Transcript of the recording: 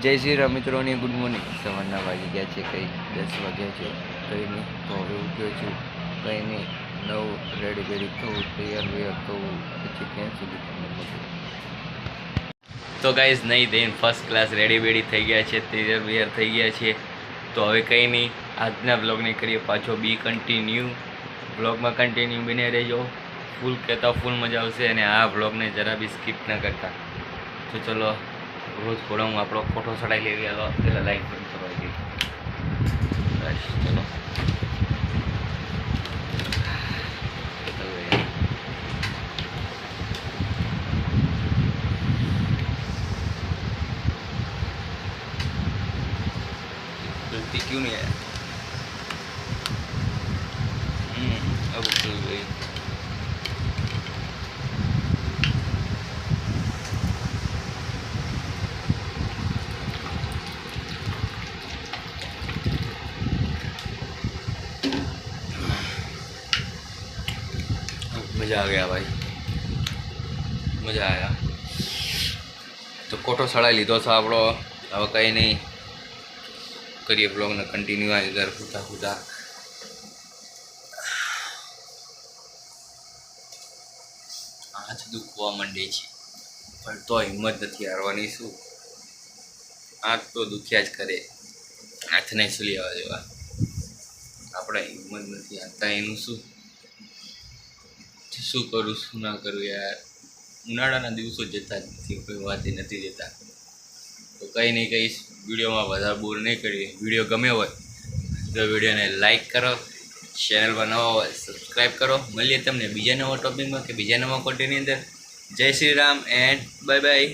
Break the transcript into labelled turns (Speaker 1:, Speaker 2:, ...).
Speaker 1: જય શ્રી રામ મિત્રોની good morning. સવારના વાગી ગયા છે કંઈ 10 વાગ્યા છે. કંઈ નહીં તો હવે ઉઠ્યો છું. કંઈ નહીં નવું રેડી બેડી થવું તૈયાર થવું પછી ક્યાં સુધી તમને મળ્યું. તો ગાઈઝ નહીં દઈને ફર્સ્ટ ક્લાસ રેડી બેડી થઈ ગયા છે, તૈયાર થઈ ગયા છે. તો હવે કંઈ નહીં આજના બ્લોગને કરીએ પાછો બી કન્ટિન્યુ. બ્લોગમાં કન્ટિન્યુ બને રહેજો. ફૂલ કહેતા ફૂલ મજા આવશે અને આ બ્લોગને જરા બી સ્કીપ ન કરતા. તો ચલો રોજ થોડો હું આપણો ફોટો ચડાવી લેવી. હાલો પેલા લાઈન બંધ કરવા ગઈ. બસ ચલો जल्दी क्यों नहीं आया? अब खुल गई. मज़ा आ गया भाई, मज़ा आया. तो कोठो सड़ा लीधो छे आपणो. હવે કંઈ નહીં કરીએ બ્લોગને કન્ટિન્યુ. આ ઘર ખુદા ખુદા હાથ દુખવા માંડે છે પણ તો હિંમત નથી હારવાની. શું હાથ તો દુખ્યા જ કરે, હાથને શું લેવા દેવા. આપણે હિંમત નથી હારતા. એનું શું કરું શું ના કરું યાર. ઉનાળાના દિવસો જતા જ નથી, કોઈ વાત નથી જતા. તો કંઈ નહીં કહીશ, વિડીયોમાં વધારે બોર નહીં કરીએ. વિડીયો ગમ્યો હોય તો વિડીયોને લાઈક કરો, ચેનલ પર નવા હોય સબસ્ક્રાઈબ કરો. મળીએ તમને બીજા નવા ટોપિકમાં કે બીજા નવા કોન્ટેન્ટની અંદર. જય Shri Ram and bye bye.